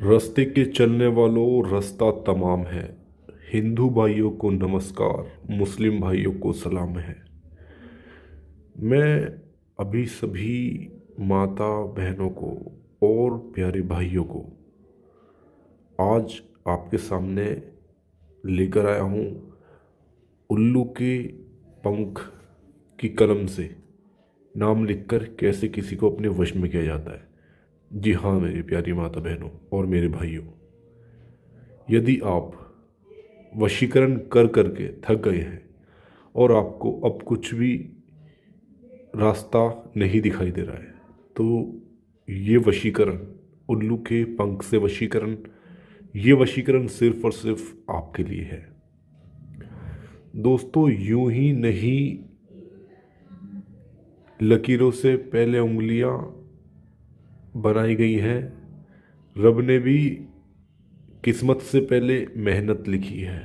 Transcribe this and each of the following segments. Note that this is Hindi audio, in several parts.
रास्ते के चलने वालों, रास्ता तमाम है। हिंदू भाइयों को नमस्कार, मुस्लिम भाइयों को सलाम है। मैं अभी सभी माता बहनों को और प्यारे भाइयों को आज आपके सामने लेकर आया हूँ उल्लू के पंख की कलम से नाम लिखकर कैसे किसी को अपने वश में किया जाता है। जी हाँ मेरी प्यारी माता बहनों और मेरे भाइयों, यदि आप वशीकरण कर करके थक गए हैं और आपको अब कुछ भी रास्ता नहीं दिखाई दे रहा है, तो ये वशीकरण, उल्लू के पंख से वशीकरण, ये वशीकरण सिर्फ और सिर्फ आपके लिए है। दोस्तों, यूं ही नहीं लकीरों से पहले उंगलियां बनाई गई हैं, रब ने भी किस्मत से पहले मेहनत लिखी है।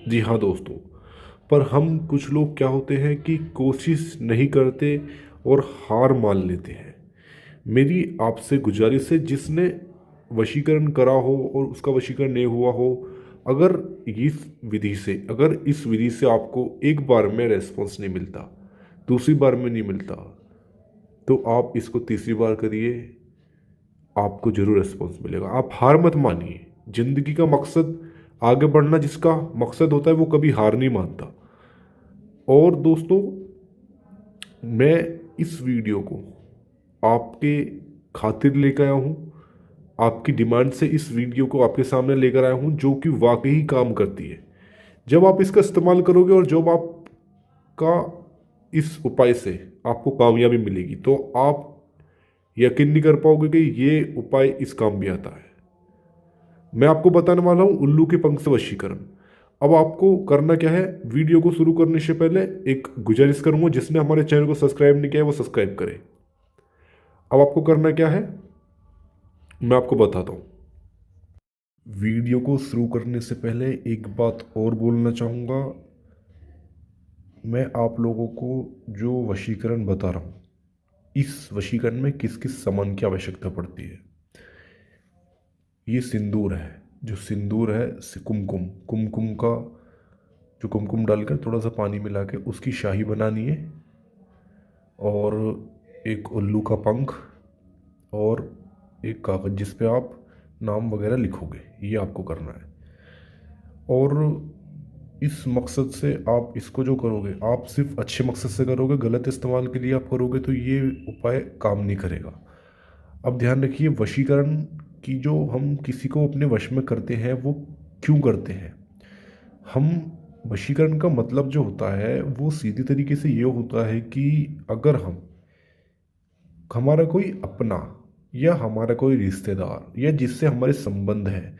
जी हाँ दोस्तों, पर हम कुछ लोग क्या होते हैं कि कोशिश नहीं करते और हार मान लेते हैं। मेरी आपसे गुजारिश है, जिसने वशीकरण करा हो और उसका वशीकरण नहीं हुआ हो, अगर इस विधि से आपको एक बार में रेस्पॉन्स नहीं मिलता, दूसरी बार में नहीं मिलता, तो आप इसको तीसरी बार करिए, आपको जरूर रेस्पॉन्स मिलेगा। आप हार मत मानिए। जिंदगी का मकसद आगे बढ़ना, जिसका मकसद होता है वो कभी हार नहीं मानता। और दोस्तों, मैं इस वीडियो को आपके खातिर लेकर आया हूँ, आपकी डिमांड से इस वीडियो को आपके सामने लेकर आया हूँ, जो कि वाकई काम करती है। जब आप इसका इस्तेमाल करोगे और जब आपका इस उपाय से आपको कामयाबी मिलेगी, तो आप यकीन नहीं कर पाओगे कि ये उपाय इस काम भी आता है। मैं आपको बताने वाला हूँ उल्लू के पंख से वशीकरण। अब आपको करना क्या है, वीडियो को शुरू करने से पहले एक गुजारिश करूंगा, जिसने हमारे चैनल को सब्सक्राइब नहीं किया है वो सब्सक्राइब करे। अब आपको करना क्या है मैं आपको बताता हूँ। वीडियो को शुरू करने से पहले एक बात और बोलना चाहूँगा। मैं आप लोगों को जो वशीकरण बता रहा हूँ, इस वशीकरण में किस किस सामान की आवश्यकता पड़ती है। ये सिंदूर है, जो सिंदूर है, कुमकुम कुमकुम का जो कुमकुम डालकर थोड़ा सा पानी मिला के उसकी शाही बनानी है, और एक उल्लू का पंख, और एक कागज़ जिस पे आप नाम वगैरह लिखोगे, ये आपको करना है। और इस मकसद से आप इसको जो करोगे, आप सिर्फ अच्छे मकसद से करोगे, गलत इस्तेमाल के लिए आप करोगे तो ये उपाय काम नहीं करेगा। अब ध्यान रखिए, वशीकरण की जो हम किसी को अपने वश में करते हैं वो क्यों करते हैं। हम वशीकरण का मतलब जो होता है वो सीधी तरीके से ये होता है कि अगर हमारा कोई अपना या हमारा कोई रिश्तेदार या जिससे हमारे संबंध है,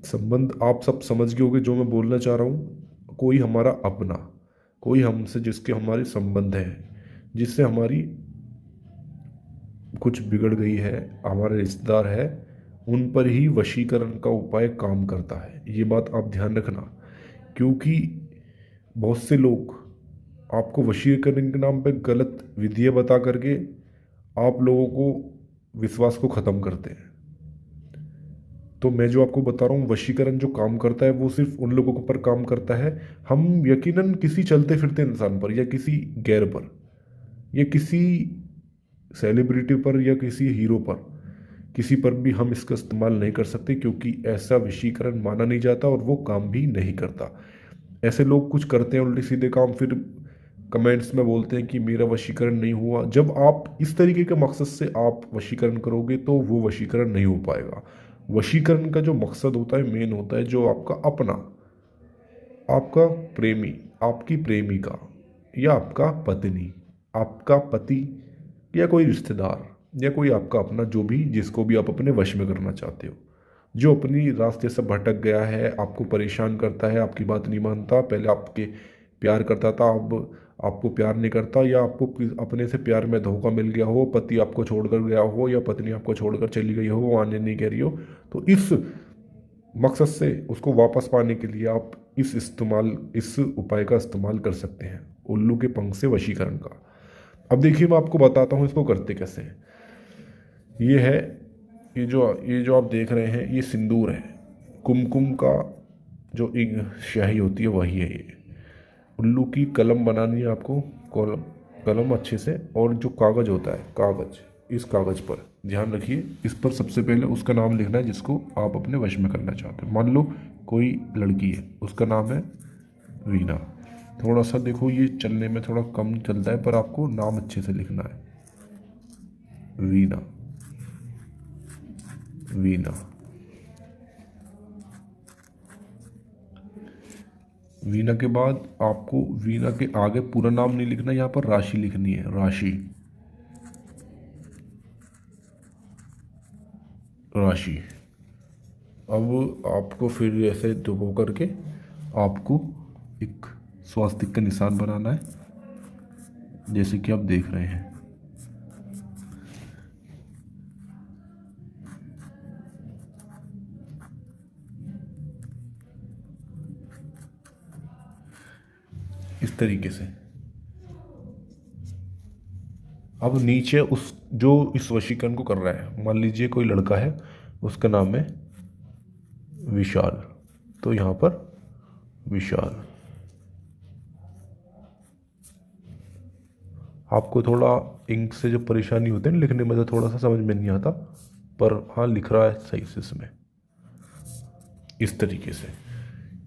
संबंध आप सब समझ गए होंगे जो मैं बोलना चाह रहा हूँ, कोई हमारा अपना, कोई हमसे जिसके हमारे संबंध है, जिससे हमारी कुछ बिगड़ गई है, हमारे रिश्तेदार है, उन पर ही वशीकरण का उपाय काम करता है। ये बात आप ध्यान रखना, क्योंकि बहुत से लोग आपको वशीकरण के नाम पे गलत विधियाँ बता करके आप लोगों को विश्वास को ख़त्म करते हैं। तो मैं जो आपको बता रहा हूँ, वशीकरण जो काम करता है वो सिर्फ उन लोगों पर काम करता है। हम यकीनन किसी चलते फिरते इंसान पर या किसी गैर पर या किसी सेलिब्रिटी पर या किसी हीरो पर, किसी पर भी हम इसका इस्तेमाल नहीं कर सकते, क्योंकि ऐसा वशीकरण माना नहीं जाता और वो काम भी नहीं करता। ऐसे लोग कुछ करते हैं उल्टे सीधे काम, फिर कमेंट्स में बोलते हैं कि मेरा वशीकरण नहीं हुआ। जब आप इस तरीके के मकसद से आप वशीकरण करोगे तो वो वशीकरण नहीं हो पाएगा। वशीकरण का जो मकसद होता है, मेन होता है, जो आपका अपना, आपका प्रेमी, आपकी प्रेमिका या आपका पत्नी, आपका पति या कोई रिश्तेदार या कोई आपका अपना, जो भी, जिसको भी आप अपने वश में करना चाहते हो, जो अपनी रास्ते से भटक गया है, आपको परेशान करता है, आपकी बात नहीं मानता, पहले आपके प्यार करता था, अब आपको प्यार नहीं करता, या आपको अपने से प्यार में धोखा मिल गया हो, पति आपको छोड़कर गया हो या पत्नी आपको छोड़कर चली गई हो, वो आने नहीं कह रही हो, तो इस मकसद से उसको वापस पाने के लिए आप इस उपाय का इस्तेमाल कर सकते हैं, उल्लू के पंख से वशीकरण का। अब देखिए, मैं आपको बताता हूँ इसको करते कैसे हैं। ये है ये जो आप देख रहे हैं ये सिंदूर है। कुमकुम का जो एक स्याही होती है वही है ये। उल्लू की कलम बनानी है आपको, कलम कलम अच्छे से, और जो कागज़ होता है कागज़, इस कागज़ पर ध्यान रखिए, इस पर सबसे पहले उसका नाम लिखना है जिसको आप अपने वश में करना चाहते हैं। मान लो कोई लड़की है, उसका नाम है वीना। थोड़ा सा देखो ये चलने में थोड़ा कम चलता है, पर आपको नाम अच्छे से लिखना है, वीना, वीना। वीना के बाद आपको वीना के आगे पूरा नाम नहीं लिखना, यहाँ पर राशि लिखनी है, राशि, राशि। अब आपको फिर ऐसे डुबो करके आपको एक स्वास्तिक का निशान बनाना है, जैसे कि आप देख रहे हैं। इस तरीके से। अब नीचे उस जो इस वशीकरण को कर रहा है, मान लीजिए कोई लड़का है, उसका नाम है विशाल, तो यहाँ पर विशाल। आपको थोड़ा इंक से जो परेशानी होती है ना लिखने में, तो थोड़ा सा समझ में नहीं आता, पर हाँ लिख रहा है सही से इसमें, इस तरीके से।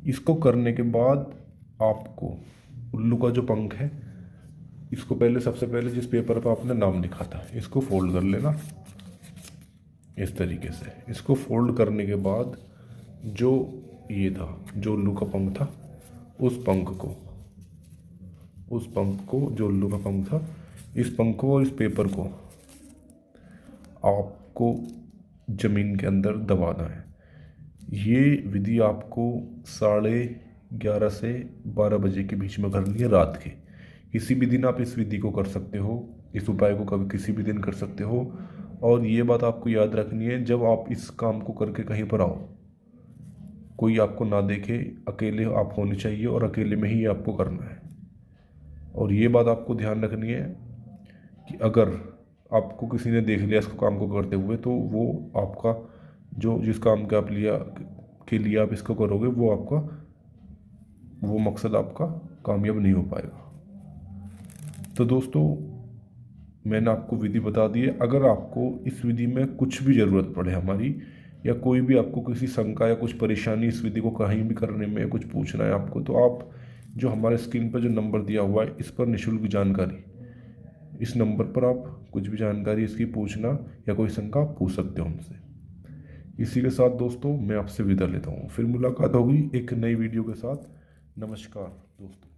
इसको करने के बाद आपको उल्लू का जो पंख है, इसको पहले सबसे पहले जिस पेपर पर आपने नाम लिखा था इसको फोल्ड कर लेना, इस तरीके से। इसको फोल्ड करने के बाद जो ये था, जो उल्लू का पंख था, उस पंख को जो उल्लू का पंख था, इस पंख को और इस पेपर को आपको ज़मीन के अंदर दबाना है। ये विधि आपको 11:30 से 12 बजे के बीच में करनी है रात के। किसी भी दिन आप इस विधि को कर सकते हो, इस उपाय को कभी किसी भी दिन कर सकते हो। और ये बात आपको याद रखनी है, जब आप इस काम को करके कहीं पर आओ, कोई आपको ना देखे, अकेले आप होने चाहिए और अकेले में ही आपको करना है। और ये बात आपको ध्यान रखनी है कि अगर आपको किसी ने देख लिया इसको काम को करते हुए, तो वो आपका जो जिस काम का आप के लिए आप इसको करोगे, वो मकसद आपका कामयाब नहीं हो पाएगा। तो दोस्तों, मैंने आपको विधि बता दी है। अगर आपको इस विधि में कुछ भी ज़रूरत पड़े हमारी, या कोई भी आपको किसी शंका या कुछ परेशानी इस विधि को कहीं भी करने में कुछ पूछना है आपको, तो आप जो हमारे स्क्रीन पर जो नंबर दिया हुआ है, इस पर निःशुल्क जानकारी, इस नंबर पर आप कुछ भी जानकारी इसकी पूछना या कोई शंका पूछ सकते हो हमसे। इसी के साथ दोस्तों मैं आपसे विदा लेता हूँ, फिर मुलाकात होगी एक नई वीडियो के साथ। नमस्कार दोस्तों।